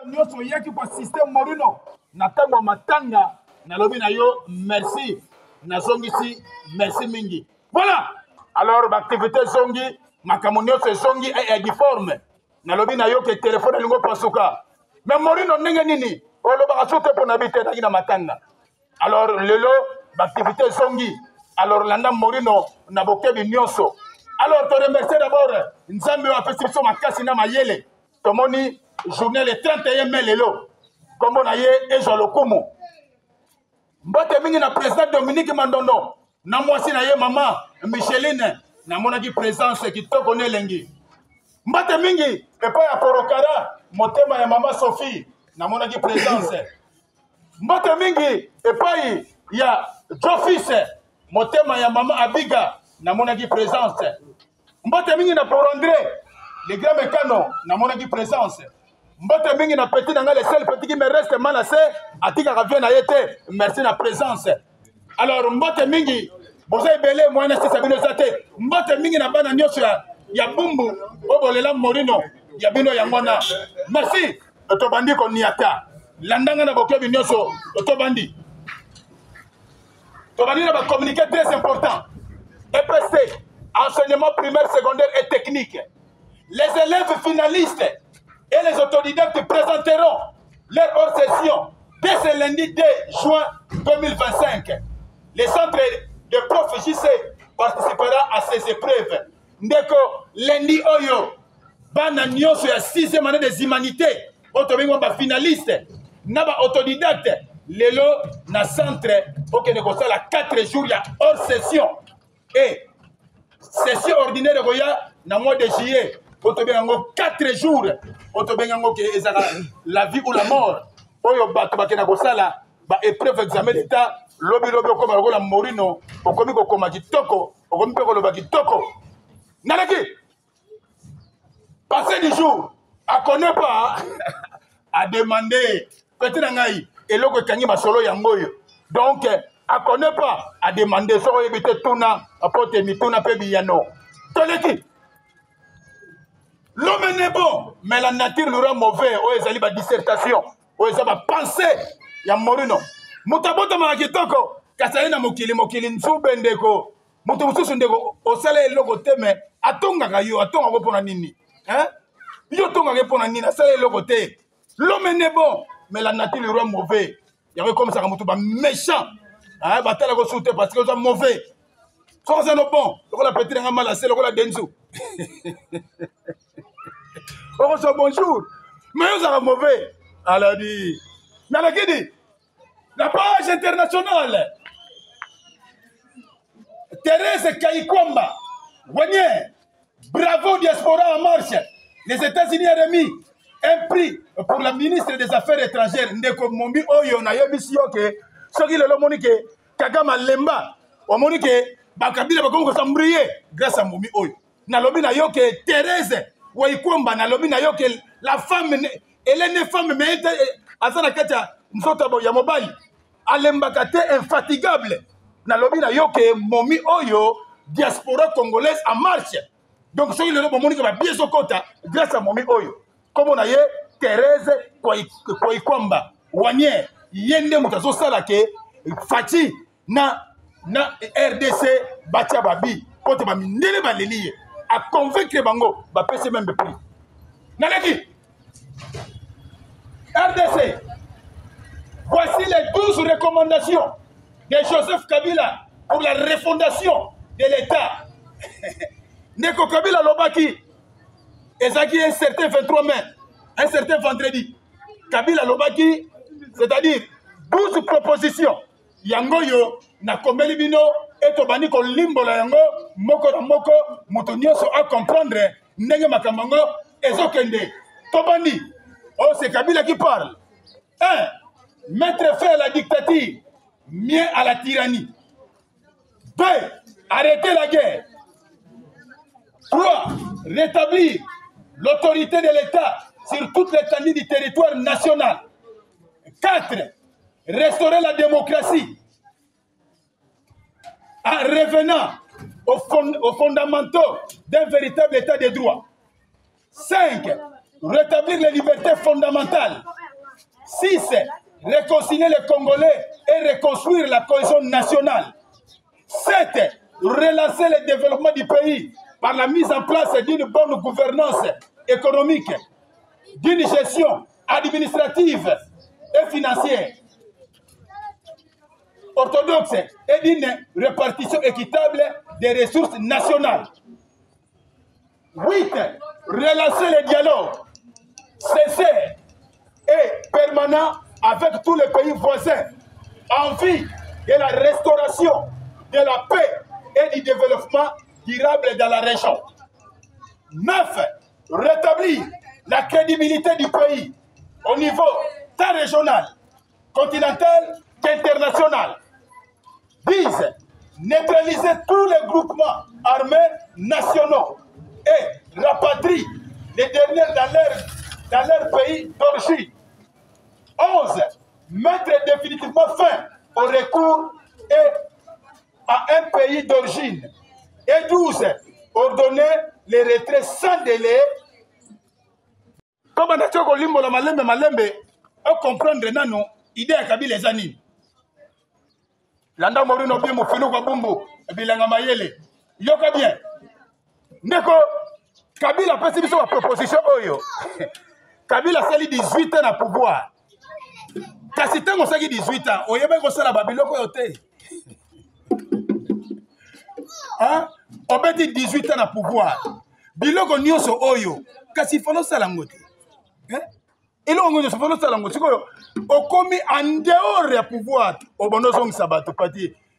nyonso yaki kwa système Morino na tango matanga na lobi na yo merci na zongisi merci mingi. Voilà. Alors l'activité zongi makambo nyonso zongi e difforme na lobi na yo ke téléphone lingo pasuka. Mais Morino ndenge nini oloba sote pona bité na matanga. Alors lelo l'activité zongi alors landa Morino na bokebi nyonso. Alors te remercier d'abord Nzambe wa festival makasi na mayele. Tomoni journée le 31 mai lelo. Comme on a yé et Jean Lokumu. Mbote mingi na président Dominique Mandono. Na mwasi na ye maman Micheline. Na monaki présence qui to connaît lengi. Mbote mingi et pas ya Porokara. Motema ya maman Sophie. Na monaki présence. Mbote mingi et pas ya Jofis. Motema ya maman Abiga. Na monaki présence. Mbote mingi na pour André. Les grands mécanos. Na monaki présence. Mbote mingi na petit dans les seuls petits qui me restent menacés, atika revient na yete, merci na présence. Alors mbote mingi, vous avez belé moi na sabino zate. Mbote mingi na bana nyoso ya bumbu, obolela Morino, ya bino ya ngona. Merci. Otobandi ko niata. Landanga na bokebi nyoso, otobandi. Tobandi na ba communiquer très important. EPC, enseignement primaire, secondaire et technique. Les élèves finalistes et les autodidactes présenteront leur hors-session dès ce lundi 2 juin 2025. Le centre de prof JC participera à ces épreuves. Ndeko lundi oyo bana nyonso ya 6e année des humanités otobengo ba finaliste na ba autodidacte lelo na centre okende kosala 4 jours ya hors-session et session ordinaire koya na mois de juillet. 4 jours, la vie ou la mort. Oyo bato bakena kosala ba épreuve examen d'état lobi comme la Morino okomi ko koma kitoko okomi pe ko loba kitoko nalaki passé du jour a connaît pas a demandé peut-être ngai eloko kangi masolo ya ngoyo donc a connaît pas a demandé so yebite tuna apote mituna pe biyano toleki. L'homme n'est bon, mais la nature le rend mauvais. Oh, ils ont une dissertation. Oh, ils ont une pensée. Il y a Morino. Mutabota Makitoko, Kasaina Mokili, Nsubendeko, Mutumusundeko, Osale Logo Teme, Atonga Gayo, Atonga Goponanini. Hein? Yotonga Goponanina, Sale Logo Te. L'homme n'est bon, mais la nature le rend mauvais. Il y avait comme ça, Mutuba méchant. Hein? Batala go soute parce que sont mauvais. Quand c'est bon, la petite Ramala, c'est le Denzu. On reçoit bonjour. Mais vous êtes mauvais. Alors dit. La page internationale. Thérèse Kayikwamba. Wagner. Bravo Diaspora en marche. Les États-Unis ont remis un prix pour la ministre des Affaires étrangères. Ndeko Mombi Oyo na yebisio ke. Soki le monique. Kagama Lemba. O monique. Bakabila bakongo sambriye. Grâce à Mombi Oyo. Na lobi na yo ke Thérèse. Waikwamba na lobi na yo ke la femme elle est une femme mais azana kacha msoto ya mobali alembaka te infatigable na lobi na yo ke momi oyo diaspora congolaise en marche donc soki lelo bomoni ke ba bieso kota grâce à momi oyo comme on a ye Thérèse Waikwamba Wagner yende mutazo sala ke fati na RDC batia babi kote ba mindele ba leliye à convaincre bango ba pese même prix nalaki RDC voici les 12 recommandations de Joseph Kabila pour la refondation de l'État. Neko Kabila Lobaki ezaki un certain 23 mai un certain vendredi Kabila Lobaki c'est-à-dire 12 propositions yangoyo na komeli bino etobani ko limbola yango moko na moko moto nyonso a comprendre ndenge makamango ezokende tobani oh c'est Kabila qui parle 1 mettre fin à la dictature mieux à la tyrannie 2 arrêter la guerre 3 rétablir l'autorité de l'État sur toute l'étendue du territoire national 4 restaurer la démocratie en revenant aux fondamentaux d'un véritable état de droit. 5. rétablir les libertés fondamentales. 6. Réconcilier les Congolais et reconstruire la cohésion nationale. 7. Relancer le développement du pays par la mise en place d'une bonne gouvernance économique, d'une gestion administrative et financière orthodoxe et d'une répartition équitable des ressources nationales. 8. Relancer le dialogue sincère et permanent avec tous les pays voisins en vue de la restauration de la paix et du développement durable dans la région. 9. Rétablir la crédibilité du pays au niveau tant régional, continental qu'international. 10. Neutraliser tous les groupements armés nationaux et rapatrier les derniers dans leur pays d'origine. 11. Mettre définitivement fin au recours à un pays d'origine. Et 12. Ordonner les retraits sans délai. Comme on a dit malembe, on comprendre nano idée à Kabila les années. Landa Morino bien mofino kwa bumbu bilanga mayele. Yoka bien. Ndeko Kabila pesi biso la proposition oyo. Kabila sali 18 ans à pouvoir. Kasi tango saki 18 ans, oyebe ko sala babiloko yote. Hein? Obeti 18 ans à pouvoir. Biloko nyonso oyo. Kasi falo sala ngote. Hein? Il on se fait ça langue. Au commis en dehors du pouvoir, au bon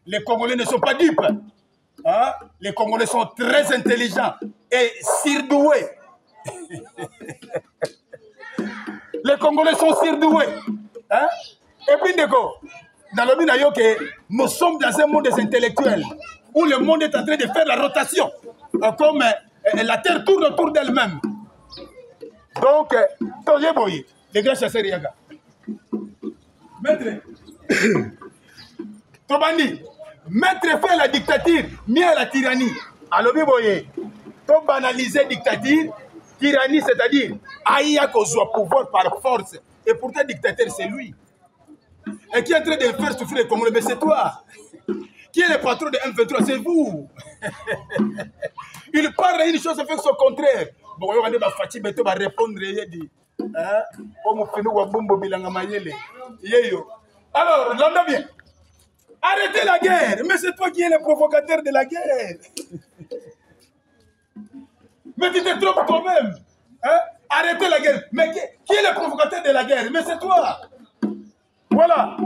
les Congolais ne sont pas dupes. Hein? Les Congolais sont très intelligents et surdoués. Les Congolais sont surdoués. Hein? Et puis, dans le monde, nous sommes dans un monde des intellectuels où le monde est en train de faire la rotation, comme la Terre tourne autour d'elle-même. Donc, les grands chasseurs, Maître, Tobani, mettre fin à la dictature, mieux à la tyrannie. Alors, pour banaliser la dictature, tyrannie, c'est-à-dire, Aïa qu'on soit pouvoir par force. Et pourtant, le dictateur, c'est lui. Et qui est en train de faire souffrir les Congolais, mais c'est toi. Qui est le patron de M23? C'est vous. Il parle d'une chose, fait son contraire. Bon, on va Fatih Beto va répondre. Alors, l'homme bien. Arrêtez la guerre. Mais c'est toi qui es le provocateur de la guerre. Mais tu te trompes toi-même. Hein? Arrêtez la guerre. Mais qui est le provocateur de la guerre? Mais c'est toi. Voilà.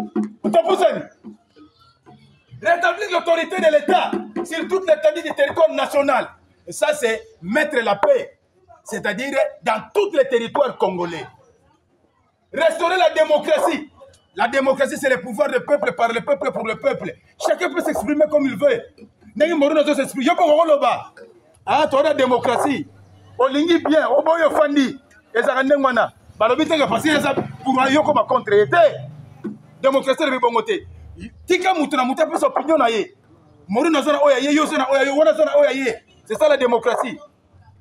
Rétablir l'autorité de l'État sur toute l'étendue du territoire national. Et ça, c'est mettre la paix. C'est-à-dire dans tous les territoires congolais. Restaurer la démocratie. La démocratie, c'est le pouvoir du peuple par le peuple pour le peuple. Chacun peut s'exprimer comme il veut. N'est-ce pas s'exprimer? Yo ko là-bas. Ah, toi la démocratie. On lingi bien, on boyo fandi. Et ça rende ngwana. Balobi te passer ça pour yo comme contre été. Démocratie le bongoté. Tika mutu na mutu peut opinion na ye. Mori na zona oya ye yo zona oya yo wana zona oya ye. C'est ça la démocratie.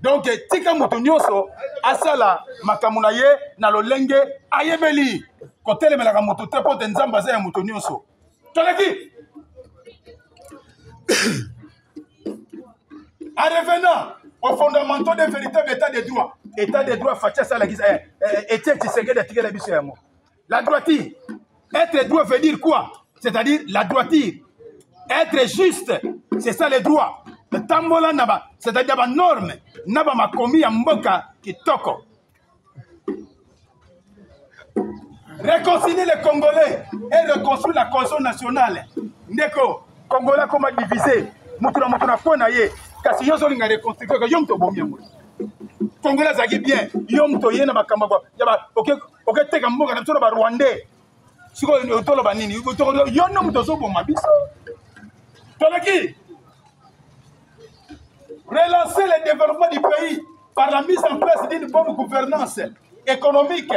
Donc, tika mutu nyonso asala makamuna ye na lolenge ayebeli kotele melaka mutu te po nzamba za ya mutu nyonso. Toleki. En revenant aux fondamentaux d'un véritable état de droit. État de droit fatia ça la gisa Etienne Tshisekedi tika la biso ya mo. La droiture. Être droit veut dire quoi? C'est-à-dire la droiture. Être juste, c'est ça le droit. Le tambola naba, c'est-à-dire la norme, naba ma commis à mboka qui toko. Réconcilier les Congolais et reconstruire la cohésion nationale. Ndeko, Congolais comment diviser? Mutuna kona ye, kasi yo zolinga reconstruire yom to bomia mo. Congolais zagi bien, yom to ye na bakamba kwa. Yaba OK teka mboka na tona ba Rwandais. Siko tolo ba nini? Yo no mtozo boma biso. Toleki. Relancer le développement du pays par la mise en place d'une bonne gouvernance économique,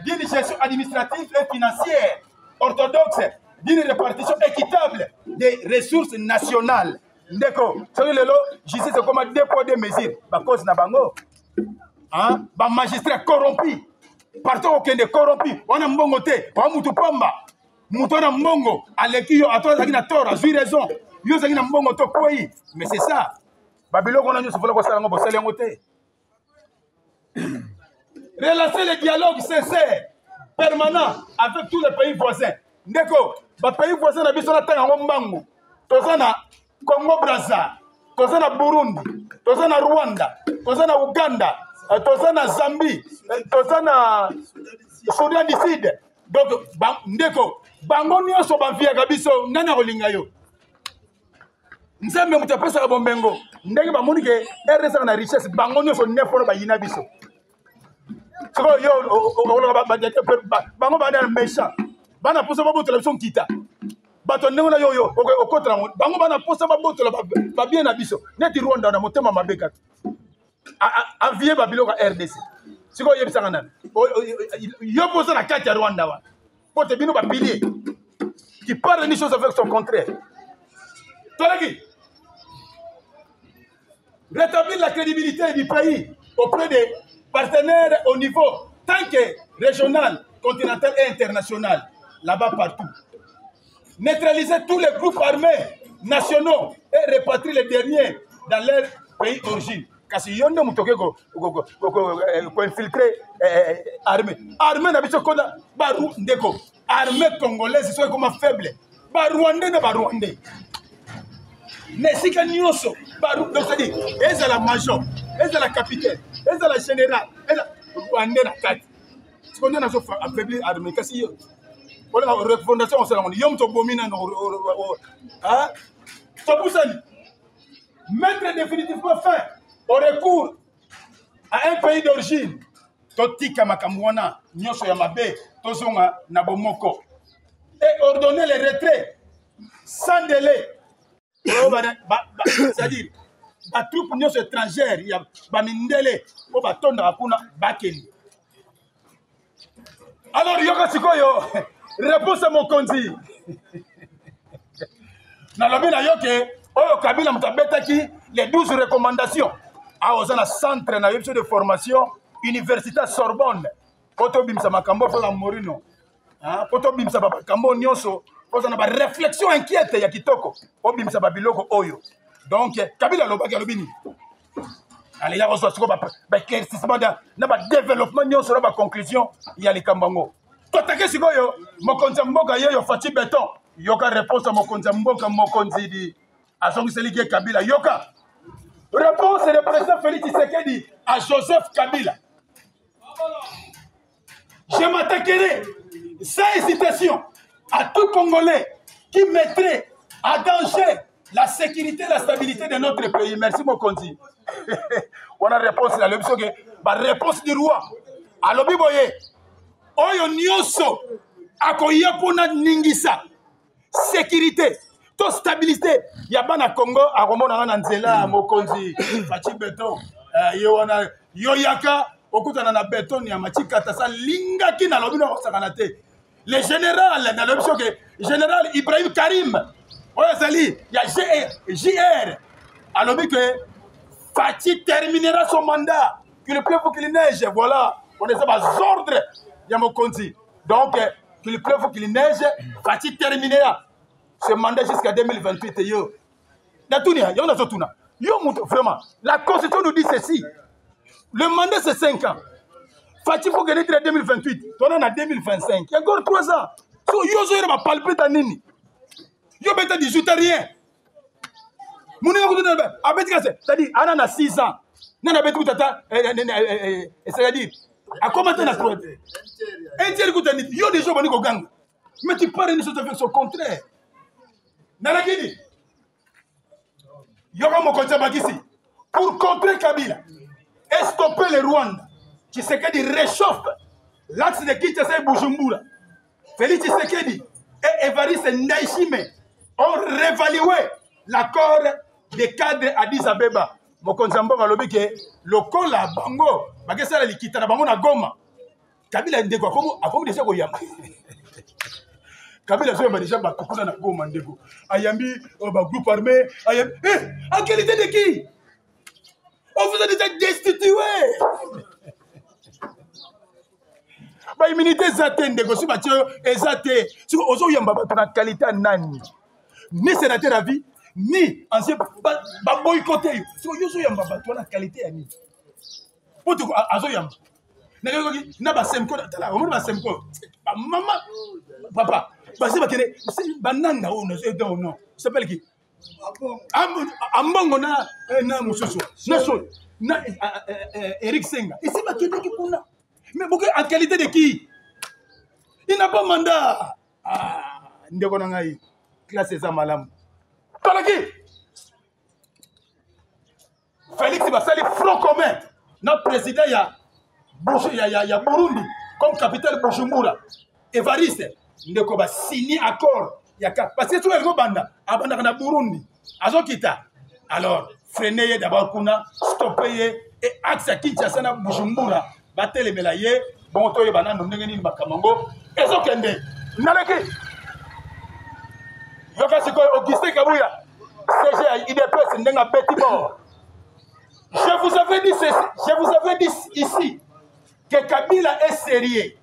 d'une gestion administrative et financière orthodoxe, d'une répartition équitable des ressources nationales. Ndeko, c'est le justice comme deux poids deux mesures. Ba cause na bango. hein? Ba magistrat corrompu. Partout aucun de corrompu. On a mbongo te, on mutu pamba. Mutu na mbongo, aleki yo ato zaki na tort, a raison. Yo zaki na mbongo to koi. Mais c'est ça. Babylone on a ñu se vola ko sala ngo bo sala ngo te. Relancer le dialogue sincère, permanent avec tous les pays voisins. Ndeko, ba pays voisins na biso na tanga ngo mbangu. Tozana Congo Brazza, tozana Burundi, tozana Rwanda, tozana Uganda, tozana Zambie, tozana Soudan du Sud. Donc ndeko, bango nyonso ba viaka biso ngana kolinga yo. Nzambe mutapesa ka bombengo. Ndenge ba moni ke RDC na richesse bango nyonso neforo ba yina biso. Siko yo bango ba na méchant. Bana posa ba boto la biso kita. Bato ndenge na yo okotra bango bana posa ba boto la ba bien na biso. Neti Rwanda na motema mabeka. A vie Babylone ka RDC. Siko yebisanga nana. Yo posa na kati ya Rwanda wa. Pote bino ba pilier. Qui parle des choses avec son contraire. Tolaki. Rétablir la crédibilité du pays auprès des partenaires au niveau tant que régional, continental et international, là-bas partout. Neutraliser tous les groupes armés nationaux et répatrier les derniers dans leur pays d'origine. Parce que yonde mutoke ko infiltrer armée. Armée na biso koda ba ndeko. Armée congolaise soit comme faible. Ba Rwandais na ba Rwandais. Nesika nyonso ba donc c'est-à-dire eza la major, eza la capitaine, eza la général, eza Rwandais na kati. Ce qu'on a na so affaiblir armée kasi yo. Voilà la refondation on s'en yom to bomina no hein? So poussani. Mettre définitivement fin au recours à un pays d'origine. Totika makamwana nyonso ya mabe tozonga na bomoko. Et ordonner le retrait sans délai. C'est-à-dire, les troupes étrangères, il y a Bamindele, ou Batonda Akuna, Bakeni. Alors, Yokasikoyo, réponse à mon conduit. Nalobina Yoke, Oyo Kabila Mtabetaki, les 12 recommandations. À Ozana Centre de formation, Université Sorbonne, Potobim Samakambo, Morino, Potobim Samakambo Nyonso. Parce qu'on a une réflexion inquiète, il y a Kitoko. Obimsa Babiloko Oyo. Donc, Kabila Lobaki Alobini. Allez, il y a un éclaircissement, un développement, il y a une conclusion, il y a les Kambango. Totake Sikoyo, Mokonzamboka Yoyo Fati Beton. Yoka réponse à Mokonzamboka Mokonzidi. À son Selike Kabila. Yoka. Réponse du président Félix Tshisekedi à Joseph Kabila. Je m'attaquerai sans hésitation à tout Congolais qui mettrait en danger la sécurité et la stabilité de notre pays. Merci, Mokonzi. On a réponse là, la réponse du roi. Alors, Biboye, Oyo Nyoso, Akoya Pona Ningisa, sécurité, toute stabilité. Yabana Congo, Aromona Nanzela, Mokonzi, Fachi Beton, Yoyaka, Okutana na Beton, Yamachi Katasa, Linga Kina, Lobina Sakanate. Le général, dans l'option que général Ibrahim Karim, il y a JR, alors que Fatih terminera son mandat, que le pleuve qu'il neige, voilà, on est à ordre, il y a mon conti. Donc, que le pleuve qu'il neige, Fatih terminera ce mandat jusqu'à 2028. Yo, vraiment, la Constitution nous dit ceci, le mandat c'est 5 ans. Fatih faut gagner en 2028. On est en 2025. Il y a encore 3 ans. So, yo va palper ta nini. Yo beta 18 rien. Mon c'est-à-dire, on a 6 ans. Nana betu tata, c'est-à-dire, à comment tu as trouvé? Un tiers de nini. Yo déjà boni ko gang. Mais tu parles de choses avec son contraire. Nana kidi. Yo comme Mokonza Bakisi. Pour contrer Kabila et stopper le Rwanda. Tshisekedi réchauffe l'axe de Kinshasa et Bujumbura. Félix Tshisekedi et Évariste Ndayishimiye ont réévalué l'accord des cadres Addis Abeba. Mokonzambo malobi ke lokola bango bakesala likita na bango na Goma. Kabila ndeko akomi déjà koyamba. Kabila soyamba déjà bakukuna na Goma ndeko. Ayambi ba groupe armé, ayambi en qualité de qui? On vous a déjà destitué. ba immunité zate ndeko si batio ezate si ozo yamba bato na qualité nani ni sénateur à vie ni ancien ba boycotter si ozo yamba bato na qualité ya ni poto azo yamba na ba semko tala o mo ba semko maman papa ba se ba kene ba nanga o no c'est non s'appelle qui ambongo na mususu na so na Eric Senga ici ba kene ki kuna mais beaucoup en qualité de qui il n'a pas mandat ndeko na ngai classe za malamu talaki Félix Basali front commun notre président ya Burundi comme capitale Bujumbura Evariste ndeko ba signé accord yaka parce que tout le monde banda abanda na Burundi azokita alors freiner d'abord kuna stopper et axe Kinshasa na Bujumbura batelemela ye bon to yebana ndenge nini bakamango ezokende naleki yoka siko Augustin Kabuya CG IDPS ndenga petit bord je vous avais dit ici que Kabila est sérieux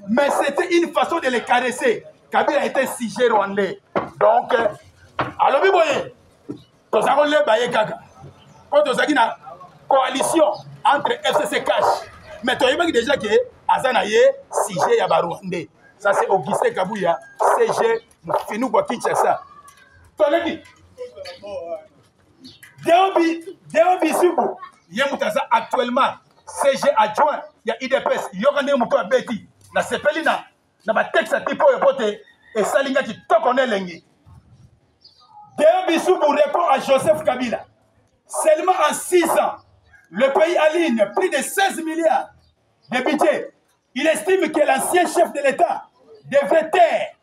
mais c'était une façon de le caresser. Kabila était sujet rwandais donc alors bi boye to ça le baye kaka quand to ça na coalition entre FCC Cash mais tu as déjà que Azana ye sujet ya Rwandais. Ça c'est Augustin Kabuya, CG Finou kwa Kinshasa. Toneki. Deobi Subu, Yemutaza actuellement CG adjoint ya IDPS yokande muto abeti na sepelina na ba texte tipo ya pote et salinga ki tokone lengi. Deobi Subu répond à Joseph Kabila. Seulement en 6 ans, le pays aligne plus de 16 milliards de budget. Il estime que l'ancien chef de l'État devrait taire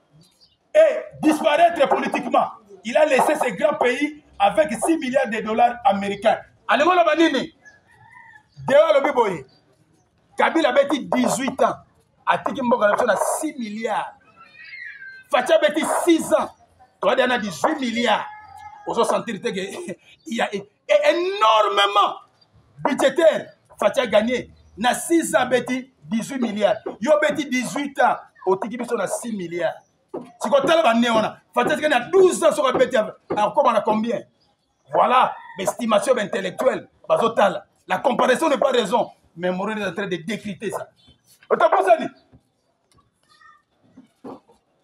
et disparaître politiquement. Il a laissé ce grand pays avec 6 milliards de dollars américains. Allez, moi, banini. Dehors, le biboye. Kabila beti 18 ans. A Tikimboka, on a 6 milliards. Fatia beti 6 ans. Toi, on a 18 milliards. On se sentir qu'il y a énormément budgétaire. Fatia gagné. Na 6 ans, beti 18 milliards. Yo beti 18 ans. Au Tikibiso, on a 6 milliards. Si on a Fatia 12 ans, sur le beti. Encore, on a combien? Voilà l'estimation intellectuelle. La comparaison n'est pas raison. Mais Morin est en train de décrypter ça.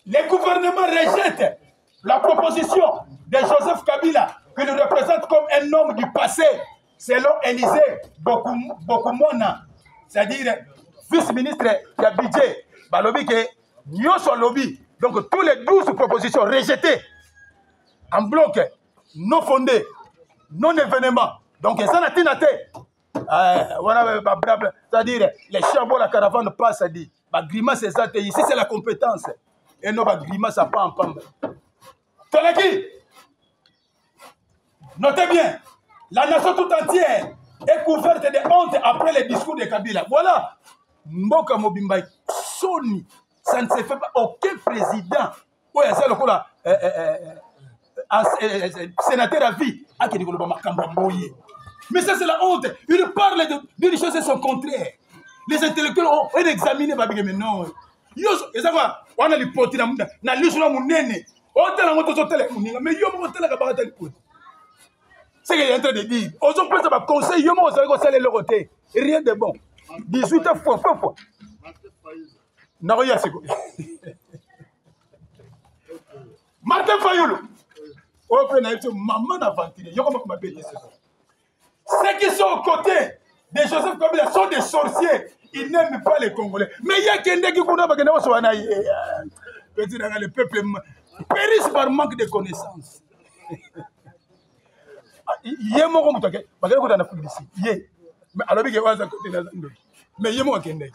Le gouvernement rejette la proposition de Joseph Kabila, que le représente comme un homme du passé, selon Élisée Bokumona, c'est-à-dire vice-ministre du budget, balobi que Nyoso lobby. Donc tous les 12 propositions rejetées en bloc, non fondées, non événements. Donc ça n'a pas été. C'est-à-dire les chameaux, la caravane passe, ça dit. Grimace, c'est ça. Ici, c'est la compétence. Et non, grimace, ça pas en pambe. Toleki, notez bien, la nation tout entière est couverte de honte après les discours de Kabila. Voilà. Mboka Mobimba, Sony, ça ne se fait pas. Aucun président, oui, c'est le coup là, sénateur à vie, mais ça c'est la honte. Il parle d'une chose et son contraire. Les intellectuels ont examiné, mais non. Et ça va, on a l'hypothèse, na l'usura munene. On t'a la moto mais yo mo t'a la cabarata l'hypothèse. C'est qu'il est en train de dire. Aux autres personnes, ça conseil, yo mo ça va le côté. Rien de bon. 18 fois. Non, rien c'est quoi. Martin Fayoulou. On peut naïf maman aventuré. Yo comment m'appelle ça. Ceux qui sont aux côtés de Joseph Kabila sont des sorciers. Ils n'aiment pas les Congolais. Mais il y a quelqu'un qui connaît le peuple périsse par manque de connaissances. Il y a mon compte. Mais alors, il y a un côté de mais il y a mon Kende.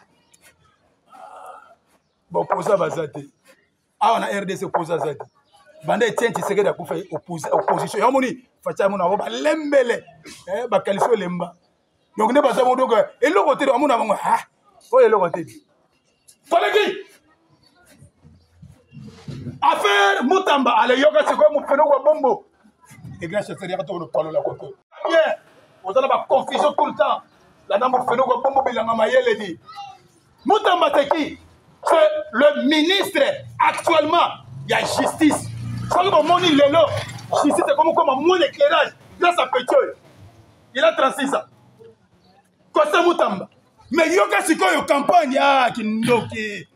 Bon, pour ça, on a RDC pour ça. Banda tient qui se pour faire opposition. Yamoni, Fatamona, on va l'embele, Bacalisio Lemba. Donc, ne pas savoir donc, et le côté de Amona, ah, oh, et le côté. Toleki! Affaire Moutamba, allez, yoga, c'est quoi mon phénomène bombo? Et grâce à ce que tu parles la côte. Bien, vous avez la confusion tout le temps. La dame phénomène bombo, il a maillé les dit. Moutamba, c'est qui? c'est le ministre actuellement. Il y a justice. Quand on dit Lélo, justice c'est comme mon éclairage grâce à Petit. Il a 36 ans. Costa Moutamba. Mais yoka siko yo campagne ah kindoki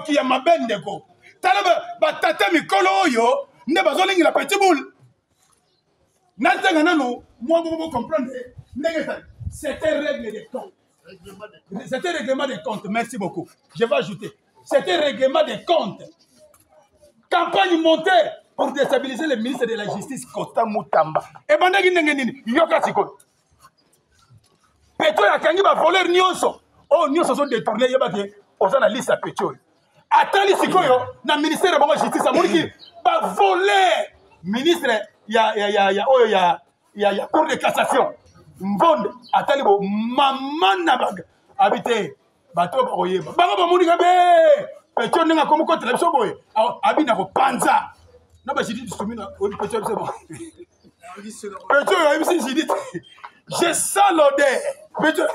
ya mabende ko. Talaba batata mikolo yo ne bazolingi la Petit boule. Nantanga nano moi vous comprendre. C'était règle des comptes. C'était règlement des comptes. Merci beaucoup. Je vais ajouter. C'était règlement des comptes. Campagne montée pour déstabiliser le ministre de la Justice, Costa Moutamba. Et bandagi nengenini, yoka siko. Petro yakangi ba voler nyonso. Oh nyonso sont détournés yebake oza na liste à Petro. Atali sikoyo na ministère de la Justice amoriki ba voler ministre ya cour de cassation. Mbonde atali bo mamana baga habité bato ba oyeba. Bango ba monika be Petro ninga komo ko television boy. Abina ko panza. Na ba jidi sumina o Petro c'est bon. Petro a eu si jidi. Je sens l'odeur. Petro,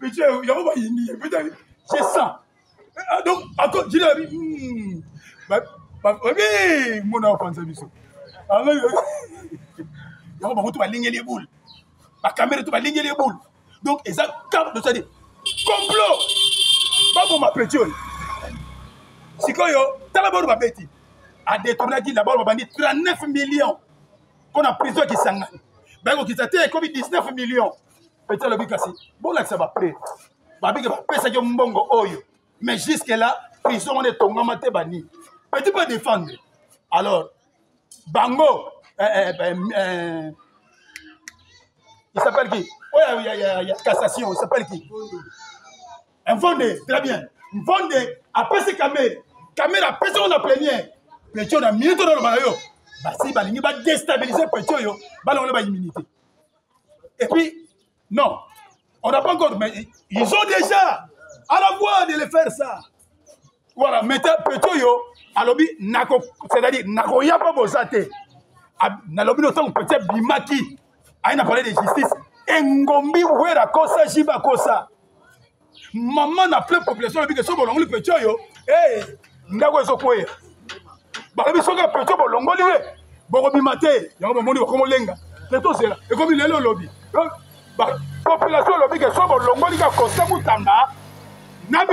il y a pas une je sens. Donc, encore, je dis, oui, mon enfant, c'est ça. Alors, il y a pas de ligne les boules. La caméra, tu vas ligner les boules. Donc, et ça, cap de ça dit, complot. Pas pour ma Petro. Si quoi, t'as la bonne bête. A détourné qui d'abord, on va dire 39 millions. Qu'on a prison qui s'en ben qui s'était comme 19 millions. Peut-être le bicassi. Bon là ça va prêt. Babi que va pesa que mbongo oyo. Mais jusque là, prison on est tombé maté bani. Peut-être pas défendre. Alors Bango il s'appelle qui? Oh il y a cassation, il s'appelle qui? Un fondé, très bien. Un fondé après ces caméras personne on a plénière. Peut-être on a minute dans le maillot. Si il va déstabiliser Petit yo, on a immunité. Et puis, non, on n'a pas encore, mais ils ont déjà à la voie de le faire ça. Voilà, mettez Petit yo, c'est-à-dire, nako ya pas bosate. Nalobi notant Petit bimaki, aïna parlé de justice. Engombi wera kosa jiba kosa. Maman n'a plein population, le so bolongoli Petit yo, ndako ezokwe. Balobi soka Petit bolongoli we boko bimate yango bomoni boko molenga leto zela e komi lelo lobi population lobi ke so bolongoli ka Costa Moutamba na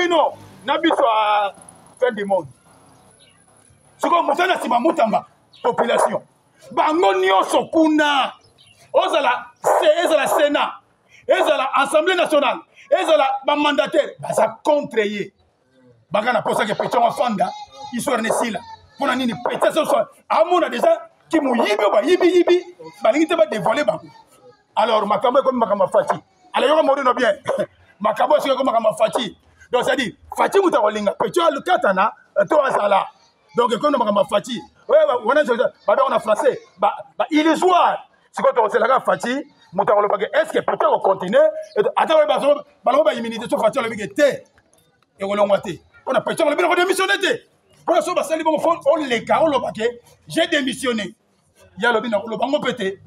biso a fin du monde siko mutana sima Moutamba population bango nyonso kuna ozala Sénat ezala Assemblée nationale ezala ba mandataire baza contre ye bagana posa ke Petit fanda histoire nesila pour nini Petit so amona déjà qui mou yibi balingi te ba dévoiler bango alors makambo comme makamba fati alors yo mori no bien makambo c'est comme makamba fati donc ça dit fati muta kolinga Petit le katana to azala donc comme makamba fati ouais on a français illusoire c'est quand on c'est la fati muta ko bagé est-ce que Petit va continuer attends ba immunité so fati le bigé et on l'ongate on a Petit le bien démissionner té pour ça basali bon on les cas on le baqué j'ai démissionné il y a le bango pété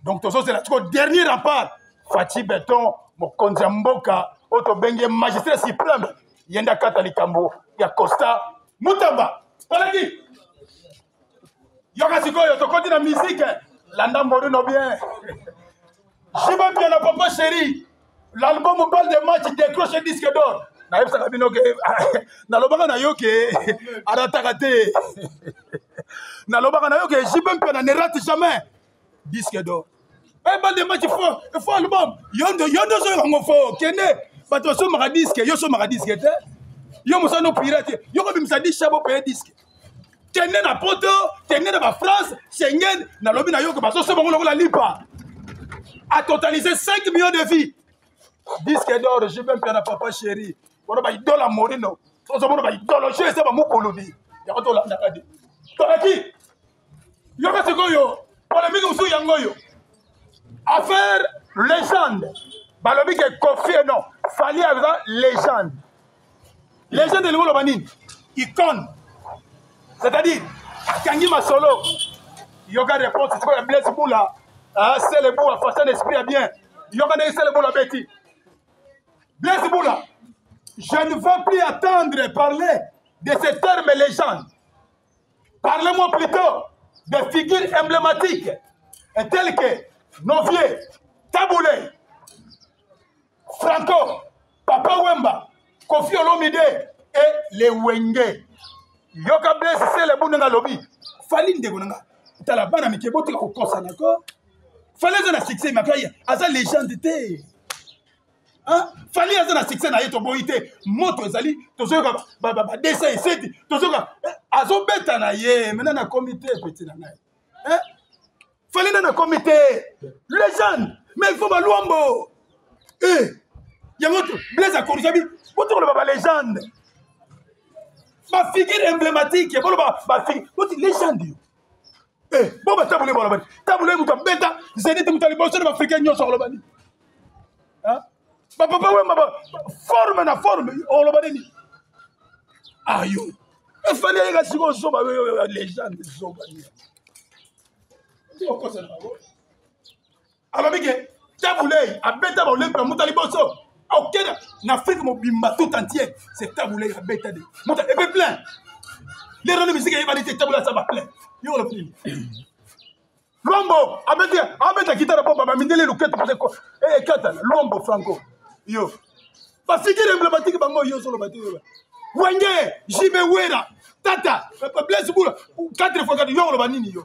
donc tout ça c'est le dernier rempart Fati Béton mon konzamboka auto bengue magistrat suprême yenda katali kambo ya Costa Moutamba palaki yoka sikoyo to continue la musique landa mori no bien jiba bien la papa chéri l'album parle de match décroché disque d'or na yebisa kabino ke na lobaka na yo ke arataka te na lobaka na yo ke jibe mpe na ne rate jamais disque d'or e bal de match fo album yondo so yango fo kende bato so maka disque yo so maka disque te yo musano pirate yo ko bimisa di chabo pe disque kende na poto kende na ba France Schengen na lobi na yo ke baso so bango la lipa a totalisé 5 millions de vies disque d'or jibe mpe na papa chéri on va idole à Morino. On va idole. Je sais pas mon colobie. Il y a pas de la nakade. Toraki. Yoka sekoyo. Polémique ou sou yangoyo. Affaire légende. Balobi que confié non. Fallait avec légende. Légende de l'Oulo Banine. Icône. C'est-à-dire, Kangi Masolo. Yoka réponse. C'est quoi la blesse boula. C'est le bout. Façon d'esprit à bien. Yoka n'est c'est le bout la bêtise. Blesse boula. Je ne veux plus attendre parler de ces termes légendes. Parlez-moi plutôt de figures emblématiques telles que Novier, Taboulé, Franco, Papa Wemba, Kofi Olomide et les Wenge. Yoka Blaise, c'est le bon dans lobby. Fallait de gonanga. T'as la banane mais qui est beau au corps d'accord. Fallait un succès ma carrière. Asa légende était. Hein? Fallait un succès na yeto boité. Moto ezali. Tozoka ba dessin et c'est. Tozoka. Azo beta na ye. Maintenant na comité petit na na. Hein? Fallait dans un comité. Légende. Mais il faut ba luambo. Yamoto Blaise a corrigé. Moto le baba légende. Ma figure emblématique, ma figure, légende. Bon, bah, taboulé, bon, taboulé, vous avez bêta, vous avez dit que vous avez besoin de m'africain sur le bani. Hein? Papa, forme, na forme, on le bani. Aïe, il fallait que je sois légende, alors, Miguel, taboulé, à bêta, on l'a pour Moutali Bosso. Ok, en Afrique, mon bimba tout entier, c'est taboulé à bêta. Et puis plein. Les gens de musique, ils vont dire taboulé, ça va plein. Ils vont le faire. Lombo, abeta guitare pour Baba Mindele, le quête pour quoi? Eh, Kata, Lombo, Franco. Yo. Ma figure emblématique, Bango, yo, sur le bateau. Wenge, Jimé Wera, Tata, Blaise Boula, 4 fois 4, yo, le banini, yo.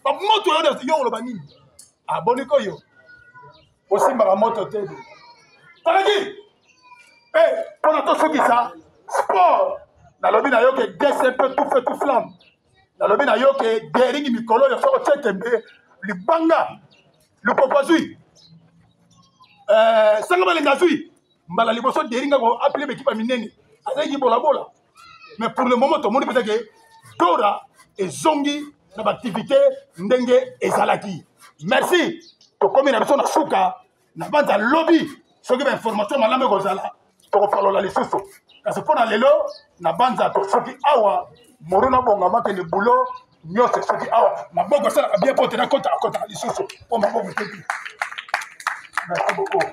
Ma moto, yo, le banini. Ah, boniko, yo. Aussi, ma moto, t'es. Talagi! Eh, pendant tout ce qui ça, sport, dans le bina yo que DCP tout fait tout flamme. Dans le bina yo que Dering Mikolo, yo sort Tchekembe, le Banga, le Popazui, Sangama Lengazui, Mbala Liboso Dering a appelé l'équipe à Mineni, avec Bola Bola. Mais pour le moment, tout le monde peut dire que Dora et Zongi, dans l'activité, Ndenge et Zalaki. Merci. Pour comme il a besoin de Souka, n'a pas de lobby. Ce qui est information, malame Gozala, pour faire la lisusu. Parce que pour aller là, na banza to soki awa, morona bonga mate le boulot, nyo se soki awa. Na bongo ça bien porter na compte à lisusu. Pour ma bongo. Merci beaucoup.